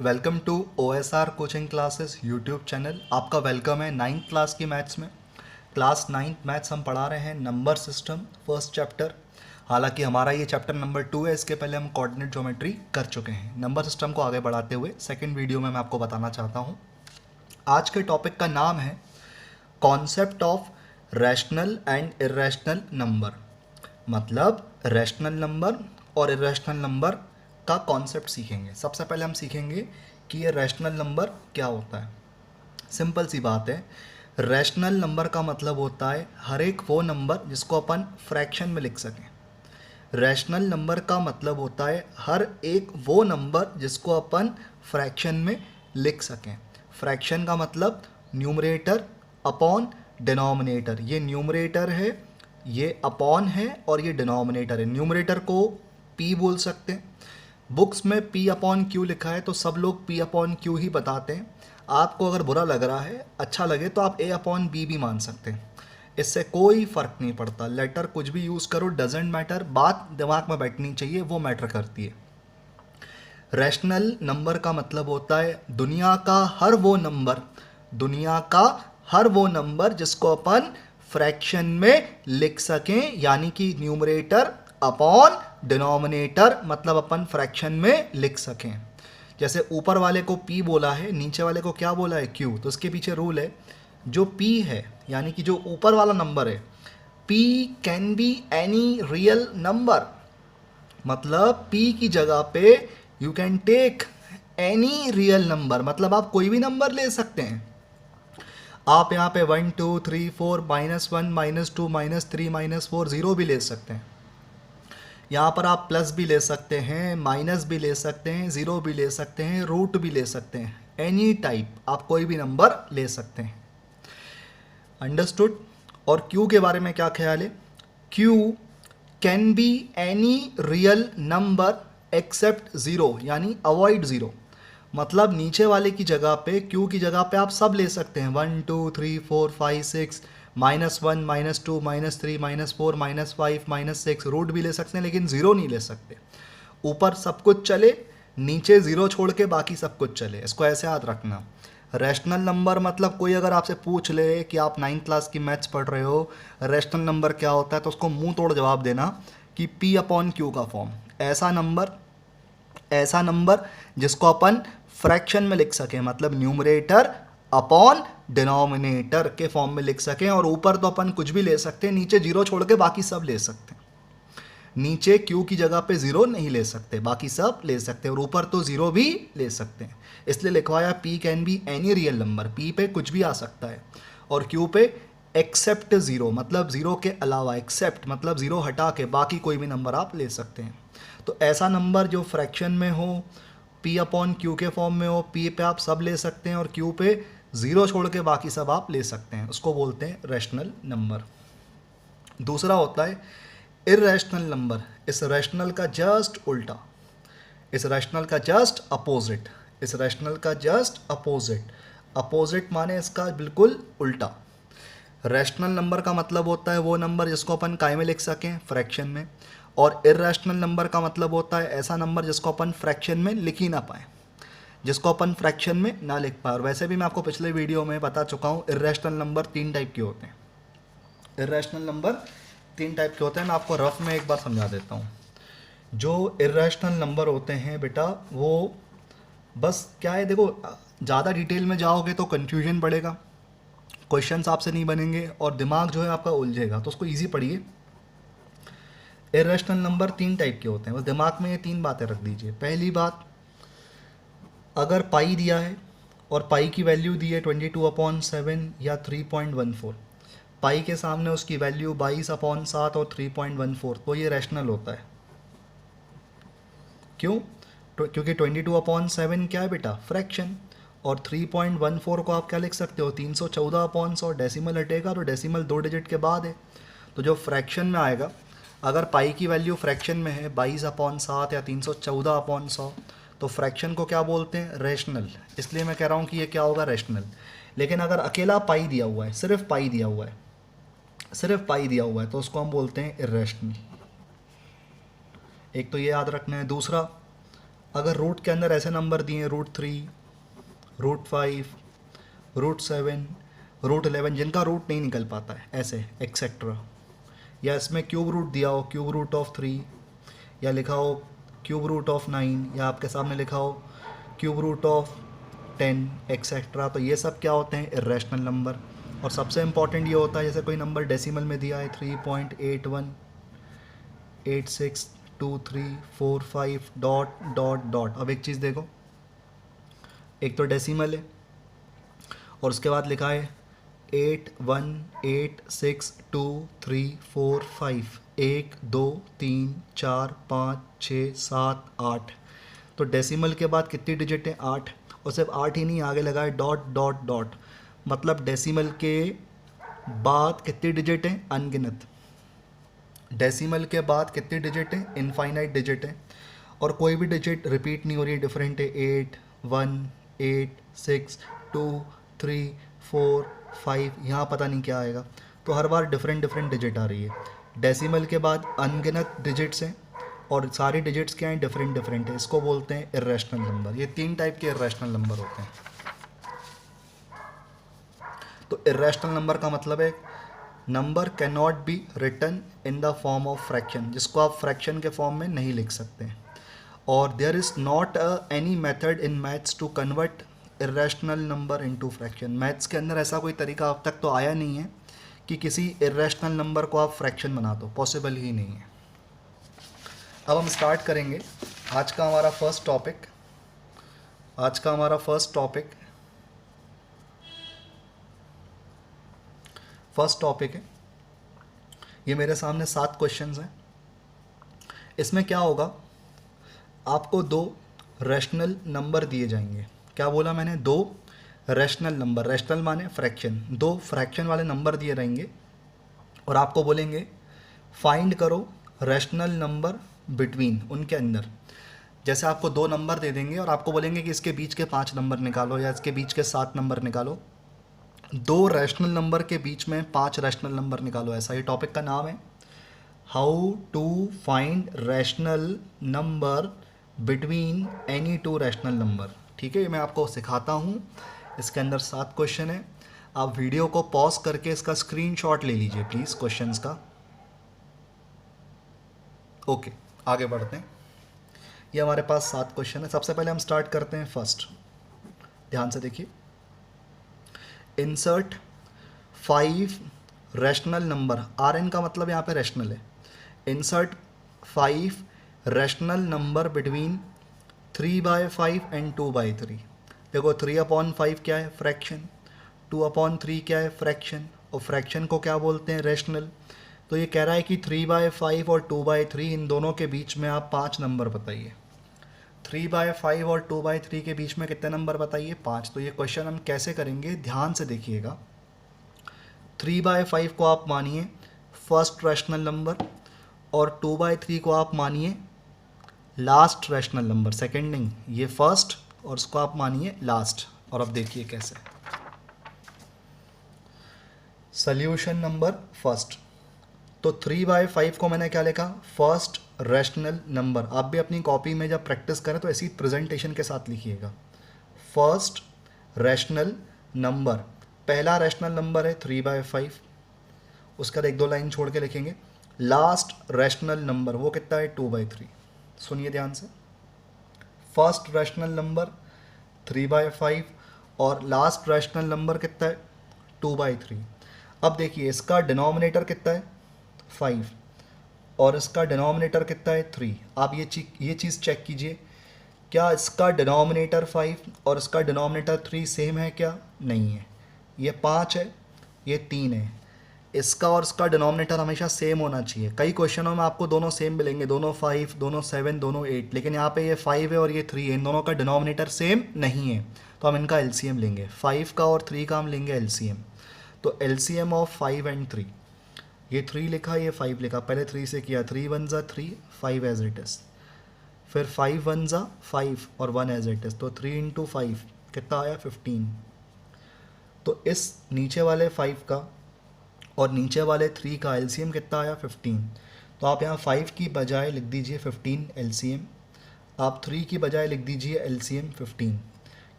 Welcome to OSR coaching classes YouTube channel. आपका welcome है ninth class की maths में। क्लास नाइन्थ मैथ्स हम पढ़ा रहे हैं नंबर सिस्टम फर्स्ट चैप्टर। हालांकि हमारा ये चैप्टर नंबर 2 है, इसके पहले हम कोऑर्डिनेट ज्योमेट्री कर चुके हैं। नंबर सिस्टम को आगे बढ़ाते हुए सेकेंड वीडियो में मैं आपको बताना चाहता हूँ। आज के टॉपिक का नाम है concept of rational and irrational number. मतलब रैशनल नंबर और इरेशनल नंबर का कॉन्सेप्ट सीखेंगे। सबसे पहले हम सीखेंगे कि ये रैशनल नंबर क्या होता है। सिंपल सी बात है, रैशनल नंबर का मतलब होता है हर एक वो नंबर जिसको अपन फ्रैक्शन में लिख सकें। रैशनल नंबर का मतलब होता है हर एक वो नंबर जिसको अपन फ्रैक्शन में लिख सकें। फ्रैक्शन का मतलब न्यूमरेटर अपॉन डिनोमिनेटर। ये न्यूमरेटर है, ये अपॉन है और ये डिनोमिनेटर है। न्यूमरेटर को p बोल सकते हैं। बुक्स में p अपॉन क्यू लिखा है तो सब लोग p अपॉन क्यू ही बताते हैं। आपको अगर बुरा लग रहा है, अच्छा लगे तो आप a अपॉन b भी मान सकते हैं। इससे कोई फ़र्क नहीं पड़ता, लेटर कुछ भी यूज़ करो, डजेंट मैटर। बात दिमाग में बैठनी चाहिए, वो मैटर करती है। रैशनल नंबर का मतलब होता है दुनिया का हर वो नंबर जिसको अपन फ्रैक्शन में लिख सकें, यानी कि न्यूमरेटर अपॉन डिनोमिनेटर, मतलब अपन फ्रैक्शन में लिख सकें। जैसे ऊपर वाले को p बोला है, नीचे वाले को क्या बोला है, q। तो उसके पीछे रूल है, जो p है यानी कि जो ऊपर वाला नंबर है, p can be any real number. मतलब p की जगह पे you can take any real number, मतलब आप कोई भी नंबर ले सकते हैं। आप यहाँ पे 1 2 3 4 -1 -2 -3 -4 0 भी ले सकते हैं। यहाँ पर आप प्लस भी ले सकते हैं, माइनस भी ले सकते हैं, ज़ीरो भी ले सकते हैं, रूट भी ले सकते हैं। एनी टाइप आप कोई भी नंबर ले सकते हैं। अंडरस्टूड। और क्यू के बारे में क्या ख्याल है? Q can be any real number except zero, यानी अवॉइड ज़ीरो। मतलब नीचे वाले की जगह पे, क्यू की जगह पे आप सब ले सकते हैं, 1 2 3 4 5 6 -1 -2 -3 -4 -5 -6, रूट भी ले सकते हैं लेकिन ज़ीरो नहीं ले सकते। ऊपर सब कुछ चले, नीचे ज़ीरो छोड़ के बाकी सब कुछ चले। इसको ऐसे याद रखना। रैशनल नंबर मतलब कोई अगर आपसे पूछ ले कि आप 9th क्लास की मैथ्स पढ़ रहे हो, रैशनल नंबर क्या होता है, तो उसको मुंह तोड़ जवाब देना कि p अपॉन क्यू का फॉर्म। ऐसा नंबर जिसको अपन फ्रैक्शन में लिख सकें, मतलब न्यूमरेटर अपॉन डिनोमिनेटर के फॉर्म में लिख सकें। और ऊपर तो अपन कुछ भी ले सकते हैं, नीचे जीरो छोड़ के बाकी सब ले सकते हैं। नीचे क्यू की जगह पे ज़ीरो नहीं ले सकते, बाकी सब ले सकते हैं। और ऊपर तो ज़ीरो भी ले सकते हैं, इसलिए लिखवाया p can be any real number. p पे कुछ भी आ सकता है और q पे एक्सेप्ट ज़ीरो, मतलब ज़ीरो के अलावा। एक्सेप्ट मतलब ज़ीरो हटा के बाकी कोई भी नंबर आप ले सकते हैं। तो ऐसा नंबर जो फ्रैक्शन में हो, p अपॉन क्यू के फॉर्म में हो, p पे आप सब ले सकते हैं और q पे ज़ीरो छोड़ के बाकी सब आप ले सकते हैं, उसको बोलते हैं रैशनल नंबर। दूसरा होता है इर्रेशनल नंबर। इस रैशनल का जस्ट उल्टा, इस रैशनल का जस्ट अपोजिट, इस रैशनल का जस्ट अपोजिट। अपोजिट माने इसका बिल्कुल उल्टा। रैशनल नंबर का मतलब होता है वो नंबर जिसको अपन काय में लिख सकें, फ्रैक्शन में। और इर्रेशनल नंबर का मतलब होता है ऐसा नंबर जिसको अपन फ्रैक्शन में लिख ही ना पाए, जिसको अपन फ्रैक्शन में ना लिख पाए। और वैसे भी मैं आपको पिछले वीडियो में बता चुका हूँ, इर्रेशनल नंबर 3 टाइप के होते हैं। इर्रेशनल नंबर 3 टाइप के होते हैं। मैं आपको रफ में एक बार समझा देता हूँ। जो इर्रेशनल नंबर होते हैं बेटा, वो बस क्या है, देखो ज़्यादा डिटेल में जाओगे तो कन्फ्यूजन बढ़ेगा, क्वेश्चंस आपसे नहीं बनेंगे और दिमाग जो है आपका उलझेगा। तो उसको ईजी पढ़िए। इर्रेशनल नंबर 3 टाइप के होते हैं, बस दिमाग में ये 3 बातें रख दीजिए। पहली बात, अगर पाई दिया है और पाई की वैल्यू दी है 22/7 या 3.14, पाई के सामने उसकी वैल्यू 22/7 और 3.14, तो ये रैशनल होता है। क्यों? क्योंकि 22/7 क्या है बेटा, फ्रैक्शन। और 3.14 को आप क्या लिख सकते हो, 314/100। डेसिमल हटेगा तो डेसिमल 2 डिजिट के बाद है। तो जो फ्रैक्शन में आएगा, अगर पाई की वैल्यू फ्रैक्शन में है 22/7 या 314/100, तो फ्रैक्शन को क्या बोलते हैं, रैशनल। इसलिए मैं कह रहा हूँ कि ये क्या होगा, रैशनल। लेकिन अगर अकेला पाई दिया हुआ है, सिर्फ पाई दिया हुआ है, सिर्फ पाई दिया हुआ है, तो उसको हम बोलते हैं इर्रेशनल। एक तो ये याद रखना है। दूसरा, अगर रूट के अंदर ऐसे नंबर दिए हैं √3, √5, √7, √11 जिनका रूट नहीं निकल पाता है ऐसे एक्सेट्रा, या इसमें क्यूब रूट दिया हो क्यूब रूट ऑफ 3, या लिखा हो क्यूब रूट ऑफ 9, या आपके सामने लिखा हो क्यूब रूट ऑफ 10 एक्सेट्रा, तो ये सब क्या होते हैं इर्रेशनल नंबर। और सबसे इम्पॉर्टेंट ये होता है जैसे कोई नंबर डेसिमल में दिया है 3.81 862345 डॉट डॉट डॉट। अब एक चीज़ देखो, एक तो डेसिमल है और उसके बाद लिखा है 81862345 1 2 3 4 5 6 7 8। तो डेसिमल के बाद कितनी डिजिट है 8, और सिर्फ 8 ही नहीं आगे लगा है डॉट डॉट डॉट, मतलब डेसिमल के बाद कितनी डिजिट है अनगिनत, डेसिमल के बाद कितनी डिजिट है इनफाइनाइट डिजिट है, और कोई भी डिजिट रिपीट नहीं हो रही है, डिफरेंट है 8 1 8 6 2 3 4 5, यहाँ पता नहीं क्या आएगा, तो हर बार डिफरेंट डिफरेंट डिजिट आ रही है। डेसिमल के बाद अनगिनत डिजिट्स हैं और सारी डिजिट्स क्या हैं डिफरेंट डिफरेंट है, इसको बोलते हैं इर्रेशनल नंबर। ये 3 टाइप के इर्रेशनल नंबर होते हैं। तो इर्रेशनल नंबर का मतलब है number can not be written in the form of fraction, जिसको आप फ्रैक्शन के फॉर्म में नहीं लिख सकते। और there is not any method in maths to convert irrational number into fraction. Maths के अंदर ऐसा कोई तरीका अब तक तो आया नहीं है कि किसी इर्रेशनल नंबर को आप फ्रैक्शन बना दो, पॉसिबल ही नहीं है। अब हम स्टार्ट करेंगे आज का हमारा फर्स्ट टॉपिक है। ये मेरे सामने 7 क्वेश्चंस हैं। इसमें क्या होगा, आपको 2 रैशनल नंबर दिए जाएंगे। क्या बोला मैंने, 2 रैशनल नंबर, रैशनल माने फ्रैक्शन, 2 फ्रैक्शन वाले नंबर दिए रहेंगे और आपको बोलेंगे फाइंड करो रैशनल नंबर बिटवीन उनके अंदर। जैसे आपको 2 नंबर दे देंगे और आपको बोलेंगे कि इसके बीच के 5 नंबर निकालो या इसके बीच के 7 नंबर निकालो। 2 रैशनल नंबर के बीच में 5 रैशनल नंबर निकालो, ऐसा ही टॉपिक का नाम है how to find rational number between any 2 rational number. ठीक है, ये मैं आपको सिखाता हूँ। इसके अंदर 7 क्वेश्चन है। आप वीडियो को पॉज करके इसका स्क्रीनशॉट ले लीजिए प्लीज़ क्वेश्चंस का। ओके, आगे बढ़ते हैं। ये हमारे पास 7 क्वेश्चन है। सबसे पहले हम स्टार्ट करते हैं फर्स्ट, ध्यान से देखिए। Insert 5 rational number, R N का मतलब यहाँ पे रैशनल है। Insert 5 rational number between 3/5 and 2/3। देखो 3/5 क्या है फ्रैक्शन, 2/3 क्या है फ्रैक्शन, और फ्रैक्शन को क्या बोलते हैं रैशनल। तो ये कह रहा है कि 3/5 और 2/3 इन दोनों के बीच में आप 5 नंबर बताइए। 3/5 और 2/3 के बीच में कितने नंबर बताइए, 5। तो ये क्वेश्चन हम कैसे करेंगे, ध्यान से देखिएगा। 3/5 को आप मानिए फर्स्ट रैशनल नंबर और 2/3 को आप मानिए लास्ट रैशनल नंबर, सेकंड नहीं, ये फर्स्ट और उसको आप मानिए लास्ट। और अब देखिए कैसे। सॉल्यूशन नंबर फर्स्ट, तो 3/5 को मैंने क्या लिखा, फर्स्ट रैशनल नंबर। आप भी अपनी कॉपी में जब प्रैक्टिस करें तो ऐसी प्रेजेंटेशन के साथ लिखिएगा। फर्स्ट रैशनल नंबर, पहला रैशनल नंबर है 3/5, उसका 1-2 लाइन छोड़ के लिखेंगे। लास्ट रैशनल नंबर वो कितना है 2/3। सुनिए ध्यान से, फर्स्ट रैशनल नंबर 3/5 और लास्ट रैशनल नंबर कितना है 2/3। अब देखिए इसका डिनोमिनेटर कितना है 5 और इसका डिनोमिनेटर कितना है 3। आप ये चीज़ चेक कीजिए, क्या इसका डिनोमिनेटर 5 और इसका डिनोमिनेटर 3 सेम है क्या, नहीं है। ये 5 है, ये 3 है। इसका और इसका डिनोमिनेटर हमेशा सेम होना चाहिए। कई क्वेश्चनों में आपको दोनों सेम मिलेंगे, दोनों 5, दोनों 7, दोनों 8, लेकिन यहाँ पे ये 5 है और ये 3 है, इन दोनों का डिनोमिनेटर सेम नहीं है, तो हम इनका एलसीएम लेंगे। 5 का और 3 का हम लेंगे एलसीएम। तो एलसीएम ऑफ 5 एंड 3, ये 3 लिखा, ये 5 लिखा, पहले 3 से किया, 3 1 ज़ा 3, 5 एज इट इज़, फिर 5 1 ज़ा 5 और 1 एज इट इज़, तो 3 × 5 कितना आया 15। तो इस नीचे वाले 5 का और नीचे वाले 3 का एलसीएम कितना आया 15। तो आप यहाँ 5 की बजाय लिख दीजिए 15 एलसीएम। आप 3 की बजाय लिख दीजिए एलसीएम 15,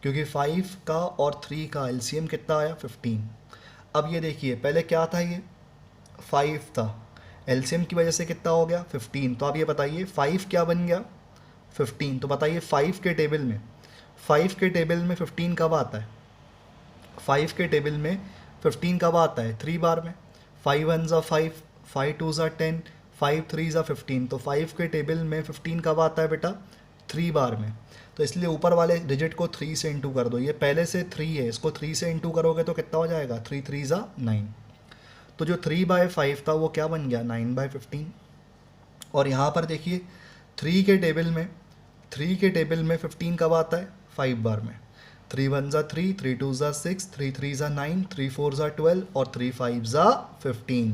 क्योंकि 5 का और 3 का एलसीएम कितना आया 15। अब ये देखिए पहले क्या था, ये 5 था, एलसीएम की वजह से कितना हो गया 15। तो आप ये बताइए 5 क्या बन गया 15। तो बताइए 5 के टेबल में 15 कब आता है, 5 के टेबल में 15 कब आता है 3 बार में। 5 वन ज़ा 5, 5 टू ज़ा 10, 5 थ्री ज़ा 15। तो 5 के टेबल में 15 कब आता है बेटा 3 बार में। तो इसलिए ऊपर वाले डिजिट को 3 से इंटू कर दो, ये पहले से 3 है, इसको 3 से इंटू करोगे तो कितना हो जाएगा 3 थ्री ज़ा 9। तो जो 3/5 था वो क्या बन गया 9/15। और यहाँ पर देखिए 3 के टेबल में 15 कब आता है 5 बार में। 3 वन ज़ा 3, 3 टू ज़ा 6, 3 थ्री ज़ा 9, 3 फोर ज़ा 12 और 3 फाइव ज़ा 15।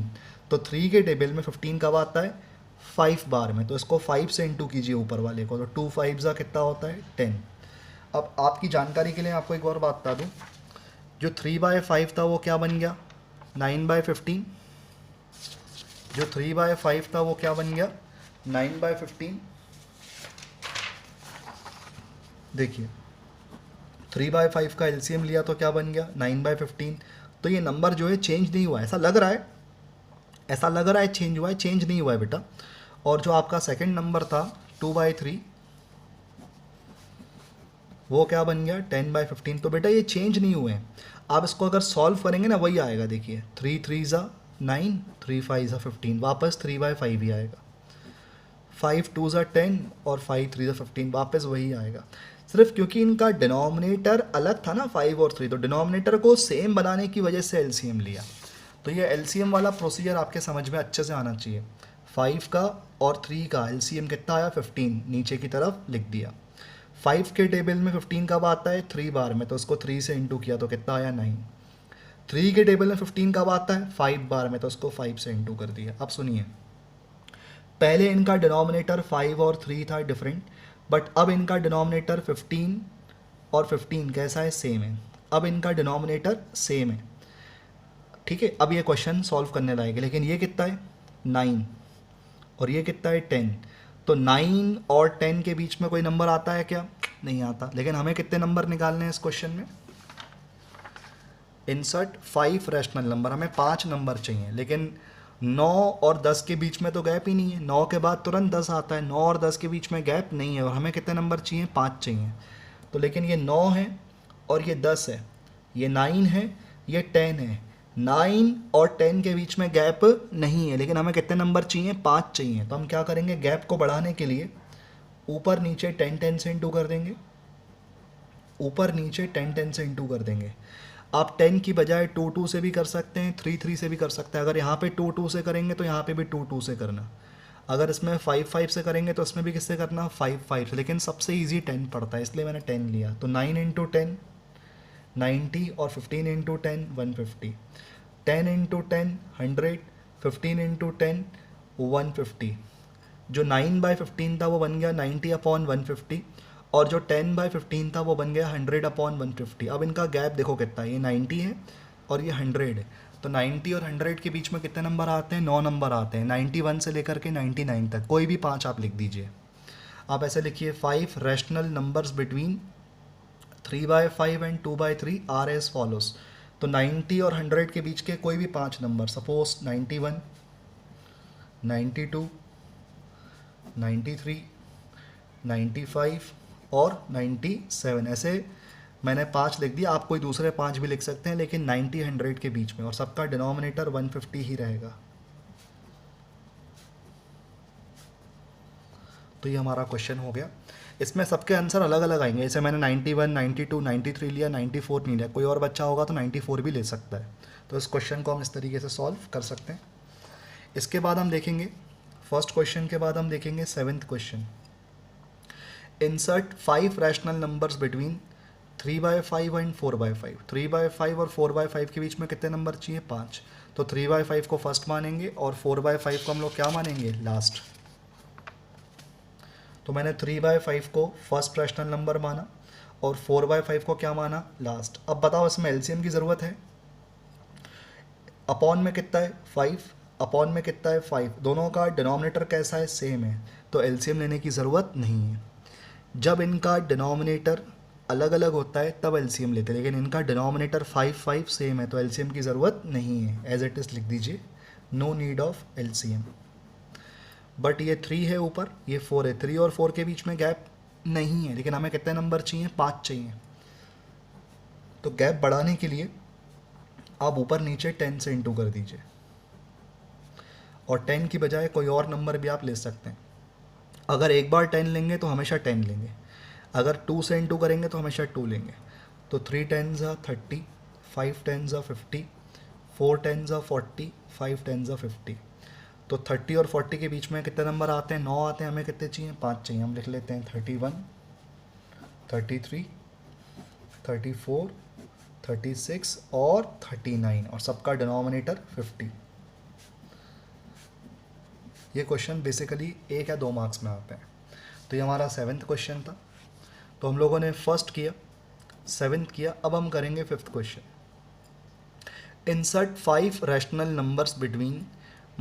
तो 3 के टेबल में 15 कब आता है 5 बार में। तो इसको 5 से इंटू कीजिए ऊपर वाले को, तो 2 5 ज़ा कितना होता है 10। अब आपकी जानकारी के लिए आपको एक और बात बता दूँ, जो 3/5 था वो क्या बन गया 9/15। जो 3/5 था वो क्या बन गया 9/15। देखिए 3/5 का एलसीएम लिया तो क्या बन गया 9/15। तो ये नंबर जो है चेंज नहीं हुआ है, ऐसा लग रहा है चेंज हुआ है, चेंज नहीं हुआ है बेटा। और जो आपका सेकंड नंबर था 2/3 वो क्या बन गया 10/15। तो बेटा ये चेंज नहीं हुए हैं। आप इसको अगर सॉल्व करेंगे ना वही आएगा, देखिए 3 3 ज़ा 9, 3 5 ज़ा 15, वापस 3/5 ही आएगा। 5 2 ज़ा 10 और 5 3 ज़ा 15, वापस वही आएगा। सिर्फ क्योंकि इनका डिनोमिनेटर अलग था ना 5 और 3, तो डिनोमिनेटर को सेम बनाने की वजह से एलसीएम लिया। तो ये एलसीएम वाला प्रोसीजर आपके समझ में अच्छे से आना चाहिए। 5 का और 3 का एलसीएम कितना आया 15, नीचे की तरफ लिख दिया। 5 के टेबल में 15 कब आता है 3 बार में, तो उसको 3 से इंटू किया तो कितना आया 9। 3 के टेबल में 15 कब आता है 5 बार में, तो उसको 5 से इंटू कर दिया। अब सुनिए, पहले इनका डिनोमिनेटर 5 और 3 था डिफरेंट, बट अब इनका डिनोमिनेटर 15 और 15 कैसा है सेम है। अब इनका डिनोमिनेटर सेम है, ठीक है। अब ये क्वेश्चन सॉल्व करने लायक है, लेकिन ये कितना है 9 और ये कितना है 10। तो 9 और 10 के बीच में कोई नंबर आता है क्या, नहीं आता। लेकिन हमें कितने नंबर निकालने हैं इस क्वेश्चन में, इंसर्ट 5 रैशनल नंबर, हमें 5 नंबर चाहिए। लेकिन 9 और 10 के बीच में तो गैप ही नहीं है, 9 के बाद तुरंत 10 आता है, 9 और 10 के बीच में गैप नहीं है। और हमें कितने नंबर चाहिए 5 चाहिए। तो लेकिन ये 9 है और ये 10 है, ये 9 है, ये 10 है। 9 और 10 के बीच में गैप नहीं है, लेकिन हमें कितने नंबर चाहिए 5 चाहिए। तो हम क्या करेंगे, गैप को बढ़ाने के लिए ऊपर नीचे 10 10 से इंटू कर देंगे, ऊपर नीचे 10 10 से इंटू कर देंगे। आप 10 की बजाय 2 2 से भी कर सकते हैं, 3 3 से भी कर सकते हैं। अगर यहाँ पे 2 2 से करेंगे तो यहाँ पे भी 2 2 से करना। अगर इसमें 5 5 से करेंगे तो इसमें भी किससे करना 5 5 से। लेकिन सबसे इजी 10 पड़ता है, इसलिए मैंने 10 लिया। तो 9 इंटू 10 90 और 15 इंटू 10 150, 10 इंटू 10 100, 15 इंटू 10 150। जो 9/15 था वो बन गया 90/150, और जो 10/15 था वो बन गया 100/150। अब इनका गैप देखो कितना है, ये 90 है और ये 100 है। तो 90 और 100 के बीच में कितने नंबर आते हैं 9 नंबर आते हैं, 91 से लेकर के 99 तक। कोई भी 5 आप लिख दीजिए। आप ऐसे लिखिए 5 rational numbers between 3/5 and 2/3 are as follows. तो 90 और 100 के बीच के कोई भी 5 नंबर, सपोज 91, 92, 93, 95 और 97, ऐसे मैंने 5 लिख दिया। आप कोई दूसरे 5 भी लिख सकते हैं, लेकिन 90 100 के बीच में, और सबका डिनोमिनेटर 150 ही रहेगा। तो ये हमारा क्वेश्चन हो गया। इसमें सबके आंसर अलग अलग आएंगे, जैसे मैंने 91, 92, 93 लिया, 94 नहीं लिया। कोई और बच्चा होगा तो 94 भी ले सकता है। तो इस क्वेश्चन को हम इस तरीके से सॉल्व कर सकते हैं। इसके बाद हम देखेंगे, फर्स्ट क्वेश्चन के बाद हम देखेंगे 7th question. Insert 5 rational numbers between 3/5 and 4/5। 3/5 और 4/5 के बीच में कितने नंबर चाहिए 5। तो 3/5 को फर्स्ट मानेंगे और 4/5 को हम लोग क्या मानेंगे लास्ट। तो मैंने 3/5 को फर्स्ट रैशनल नंबर माना और 4/5 को क्या माना लास्ट। अब बताओ इसमें एलसीएम की ज़रूरत है। अपॉन में कितना है 5, अपॉन में कितना है 5, दोनों का डिनोमिनेटर कैसा है सेम है, तो एलसीएम लेने की ज़रूरत नहीं है। जब इनका डिनोमिनेटर अलग अलग होता है तब एलसीएम लेते हैं, लेकिन इनका डिनोमिनेटर 5 सेम है तो एलसीएम की ज़रूरत नहीं है, एज इट इज़ लिख दीजिए, no need of LCM. But ये 3 है ऊपर, ये 4 है, 3 और 4 के बीच में गैप नहीं है, लेकिन हमें कितने नंबर चाहिए, 5 चाहिए। तो गैप बढ़ाने के लिए आप ऊपर नीचे 10 से इंटू कर दीजिए, और 10 की बजाय कोई और नंबर भी आप ले सकते हैं। अगर एक बार 10 लेंगे तो हमेशा 10 लेंगे, अगर 2 से इंटू करेंगे तो हमेशा 2 लेंगे। तो 3 10s are 30, 5 10s are 50, 4 10s are 40, 5 10s are 50। तो 30 और 40 के बीच में कितने नंबर आते हैं, 9 आते हैं। हमें कितने चाहिए, 5 चाहिए। हम लिख लेते हैं 31, 33, 34, 36 और 39, और सबका डिनोमिनेटर 50। ये क्वेश्चन बेसिकली 1 या 2 मार्क्स में आते हैं। तो ये हमारा 7th क्वेश्चन था। तो हम लोगों ने फर्स्ट किया, 7th किया, अब हम करेंगे 5th question. Insert 5 rational numbers between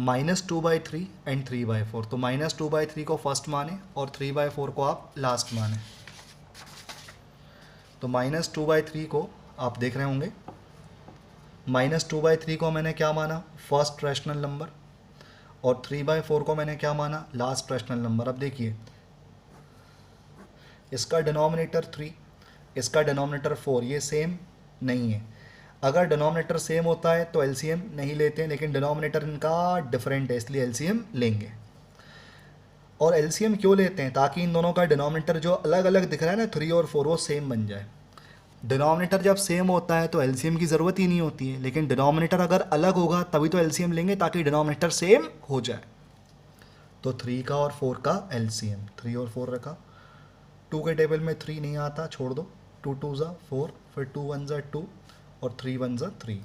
-2/3 and 3/4। तो -2/3 को फर्स्ट माने और 3/4 को आप लास्ट माने। तो -2/3 को आप देख रहे होंगे, -2/3 को मैंने क्या माना, फर्स्ट रैशनल नंबर, और 3/4 को मैंने क्या माना, लास्ट रैशनल नंबर। अब देखिए, इसका डिनोमिनेटर 3, इसका डिनोमिनेटर 4, ये सेम नहीं है। अगर डिनोमिनेटर सेम होता है तो एलसीएम नहीं लेते हैं, लेकिन डिनोमिनेटर इनका डिफरेंट है इसलिए एलसीएम लेंगे। और एलसीएम क्यों लेते हैं, ताकि इन दोनों का डिनोमिनेटर जो अलग अलग दिख रहा है ना, 3 और 4, वो सेम बन जाए। डिनोमिनेटर जब सेम होता है तो एलसीएम की ज़रूरत ही नहीं होती है, लेकिन डिनोमिनेटर अगर अलग होगा तभी तो एलसीएम लेंगे, ताकि डिनोमिनेटर सेम हो जाए। तो 3 का और 4 का एलसीएम, 3 और 4 रखा। 2 के टेबल में 3 नहीं आता, छोड़ दो। 2 2s are 4, फिर 2 1s are 2 और 3 1s are 3।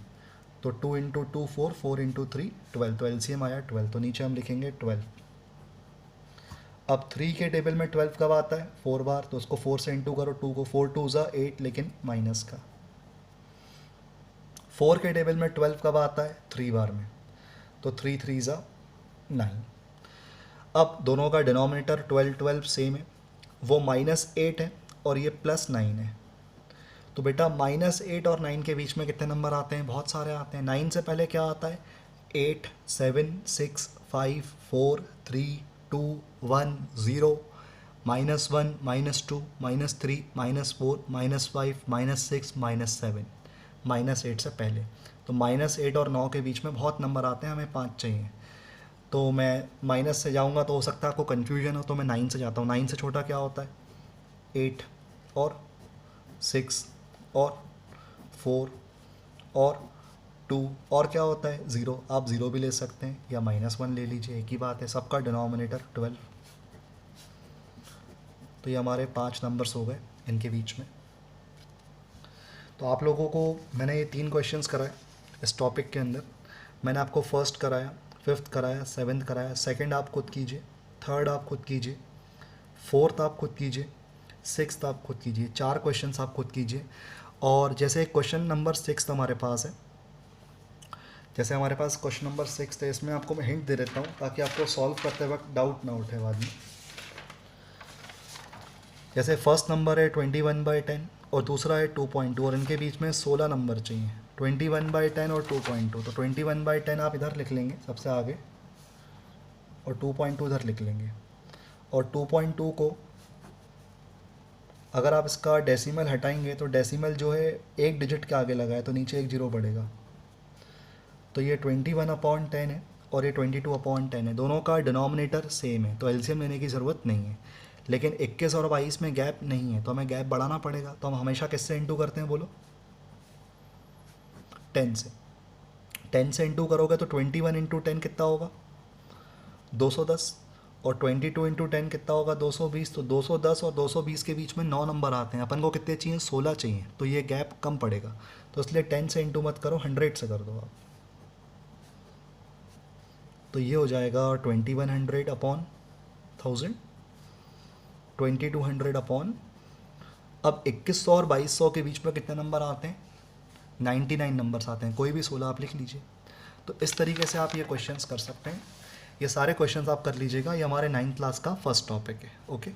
तो 2 इंटू 2 4, 4 इंटू 3 12। तो एलसीएम आया 12। तो नीचे हम लिखेंगे 12। अब 3 के टेबल में 12 कब आता है, 4 बार, तो उसको 4 से इंटू करो। 2 को 4 2s are 8, लेकिन माइनस का। 4 के टेबल में 12 कब आता है, 3 बार में, तो 3 3s are 9। अब दोनों का डिनोमिनेटर 12 12 सेम है, वो -8 है और ये +9 है। तो बेटा -8 और 9 के बीच में कितने नंबर आते हैं, बहुत सारे आते हैं। 9 से पहले क्या आता है, 8 7 6 5 4 3 2 1 0, -1 -2 -3 -4 -5 -6 -7, -8 से पहले। तो -8 और 9 के बीच में बहुत नंबर आते हैं, हमें 5 चाहिए। तो मैं माइनस से जाऊंगा तो हो सकता है आपको कन्फ्यूजन हो, तो मैं 9 से जाता हूँ। 9 से छोटा क्या होता है, 8 और 6 और 4 और 2 और क्या होता है, 0। आप 0 भी ले सकते हैं या -1 ले लीजिए, एक ही बात है। सबका डिनोमिनेटर 12। तो ये हमारे 5 नंबर्स हो गए इनके बीच में। तो आप लोगों को मैंने ये 3 क्वेश्चंस कराए इस टॉपिक के अंदर। मैंने आपको फर्स्ट कराया, 5th कराया, 7th कराया, 2nd आप खुद कीजिए, 3rd आप खुद कीजिए, 4th आप खुद कीजिए, 6th आप खुद कीजिए। 4 क्वेश्चंस आप खुद कीजिए। और जैसे क्वेश्चन नंबर 6 हमारे पास है, जैसे हमारे पास क्वेश्चन नंबर 6 है, इसमें आपको मैं हिंट दे देता हूँ ताकि आपको सॉल्व करते वक्त डाउट ना उठे बाद में। जैसे फर्स्ट नंबर है 21/10 और दूसरा है 2.2, और इनके बीच में 16 नंबर चाहिए। 21/10 और 2.2, तो 21/10 आप इधर लिख लेंगे सबसे आगे, और 2.2 इधर लिख लेंगे। और 2.2 को अगर आप इसका डेसिमल हटाएंगे तो डेसिमल जो है एक डिजिट के आगे लगा है, तो नीचे एक 0 बढ़ेगा। तो ये 21/10 है और ये 22/10 है। दोनों का डिनोमिनेटर सेम है, तो एलसीएम लेने की ज़रूरत नहीं है। लेकिन 21 और 22 में गैप नहीं है, तो हमें गैप बढ़ाना पड़ेगा। तो हम हमेशा किससे इंटू करते हैं, बोलो, 10 से। 10 से इंटू करोगे तो 21 इंटू 10 कितना होगा, 210, और 22 इंटू 10 कितना होगा, 220। तो 210 और 220 के बीच में 9 नंबर आते हैं। अपन को कितने चाहिए, 16 चाहिए, तो ये गैप कम पड़ेगा। तो इसलिए 10 से इंटू मत करो, 100 से कर दो आप। तो ये हो जाएगा 2100/1000, 2200 अब 2100 और 2200 के बीच में कितने नंबर आते हैं, 99 नंबर्स आते हैं। कोई भी 16 आप लिख लीजिए। तो इस तरीके से आप ये क्वेश्चंस कर सकते हैं। ये सारे क्वेश्चंस आप कर लीजिएगा। ये हमारे 9th क्लास का फर्स्ट टॉपिक है। ओके।